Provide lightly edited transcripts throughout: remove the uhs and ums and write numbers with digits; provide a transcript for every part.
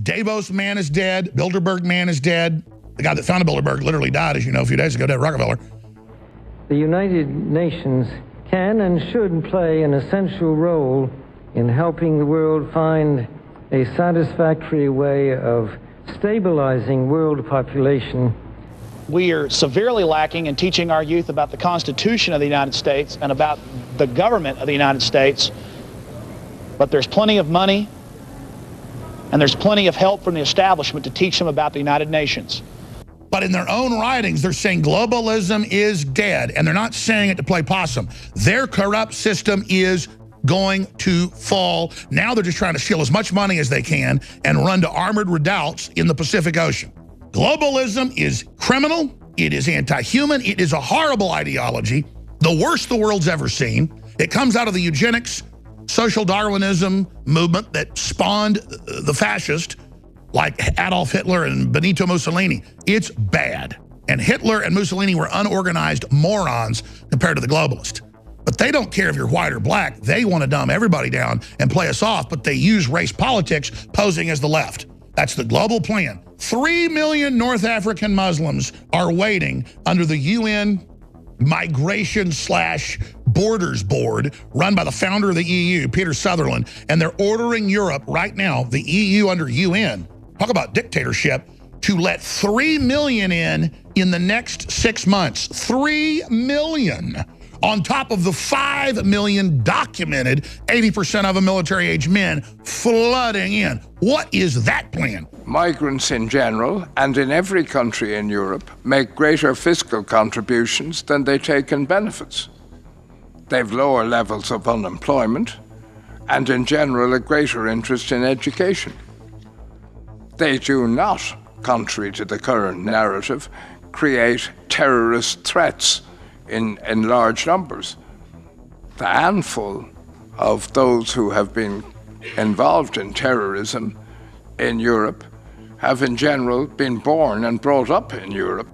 Davos man is dead. Bilderberg man is dead. The guy that founded Bilderberg literally died, as you know, a few days ago, David Rockefeller. The United Nations can and should play an essential role in helping the world find a satisfactory way of stabilizing world population. We are severely lacking in teaching our youth about the Constitution of the United States and about the government of the United States. But there's plenty of money and there's plenty of help from the establishment to teach them about the United Nations. But in their own writings, they're saying globalism is dead, and they're not saying it to play possum. Their corrupt system is going to fall. Now they're just trying to steal as much money as they can and run to armored redoubts in the Pacific Ocean. Globalism is criminal. It is anti-human. It is a horrible ideology, the worst the world's ever seen. It comes out of the eugenics, social Darwinism movement that spawned the fascist, like Adolf Hitler and Benito Mussolini. It's bad. And Hitler and Mussolini were unorganized morons compared to the globalists. But they don't care if you're white or black. They want to dumb everybody down and play us off, but they use race politics posing as the left. That's the global plan. 3 million North African Muslims are waiting under the UN Migration/Borders Board run by the founder of the EU, Peter Sutherland, and they're ordering Europe right now, the EU under UN, talk about dictatorship, to let 3 million in the next 6 months. 3 million on top of the 5 million documented, 80% of them military-age men flooding in. What is that plan? Migrants in general, and in every country in Europe, make greater fiscal contributions than they take in benefits. They've lower levels of unemployment, and in general a greater interest in education. They do not, contrary to the current narrative, create terrorist threats in large numbers. The handful of those who have been involved in terrorism in Europe have in general been born and brought up in Europe.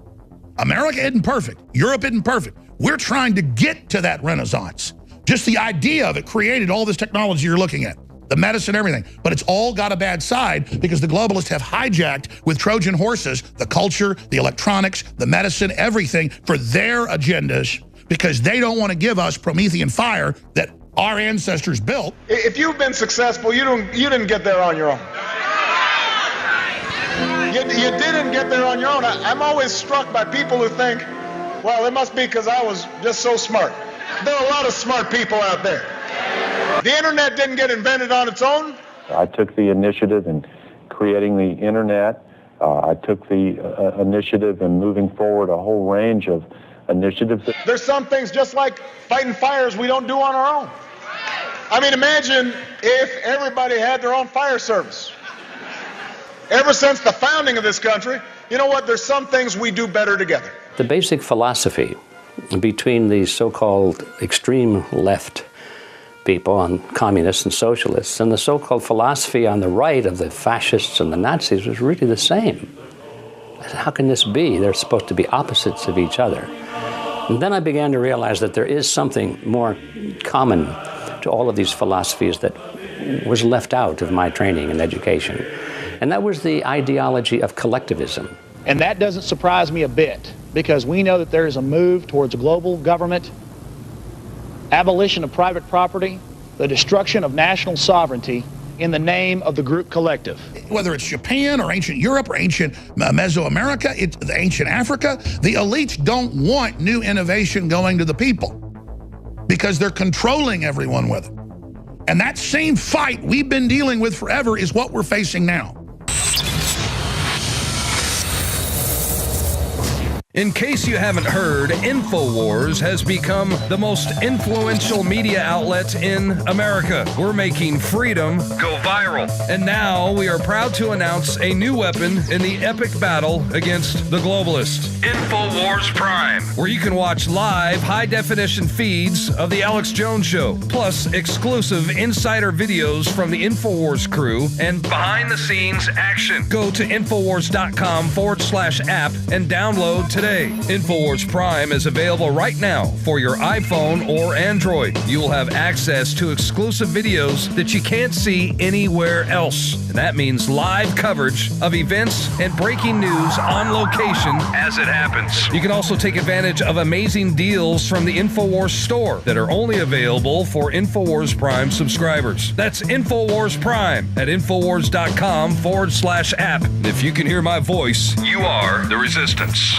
America isn't perfect. Europe isn't perfect. We're trying to get to that renaissance. Just the idea of it created all this technology you're looking at, the medicine, everything. But it's all got a bad side because the globalists have hijacked with Trojan horses the culture, the electronics, the medicine, everything for their agendas because they don't want to give us Promethean fire that our ancestors built. If you've been successful, you didn't get there on your own. You didn't get there on your own. I'm always struck by people who think, well, it must be because I was just so smart. There are a lot of smart people out there. The internet didn't get invented on its own. I took the initiative in creating the internet. I took the initiative in moving forward a whole range of initiatives. There's some things just like fighting fires we don't do on our own. I mean, imagine if everybody had their own fire service. Ever since the founding of this country, you know what? There's some things we do better together. The basic philosophy between the so-called extreme left people on communists and socialists and the so-called philosophy on the right of the fascists and the Nazis was really the same. How can this be? They're supposed to be opposites of each other. And then I began to realize that there is something more common to all of these philosophies that was left out of my training and education. And that was the ideology of collectivism. And that doesn't surprise me a bit, because we know that there is a move towards a global government, abolition of private property, the destruction of national sovereignty in the name of the group collective. Whether it's Japan or ancient Europe or ancient Mesoamerica, it's the ancient Africa, the elites don't want new innovation going to the people because they're controlling everyone with it. And that same fight we've been dealing with forever is what we're facing now. In case you haven't heard, InfoWars has become the most influential media outlet in America. We're making freedom go viral. And now we are proud to announce a new weapon in the epic battle against the globalists. InfoWars Prime, where you can watch live high-definition feeds of The Alex Jones Show, plus exclusive insider videos from the InfoWars crew and behind-the-scenes action. Go to Infowars.com/app and download today. today. InfoWars Prime is available right now for your iPhone or Android. You will have access to exclusive videos that you can't see anywhere else. And that means live coverage of events and breaking news on location as it happens. You can also take advantage of amazing deals from the InfoWars store that are only available for InfoWars Prime subscribers. That's InfoWars Prime at Infowars.com/app. And if you can hear my voice, you are the resistance.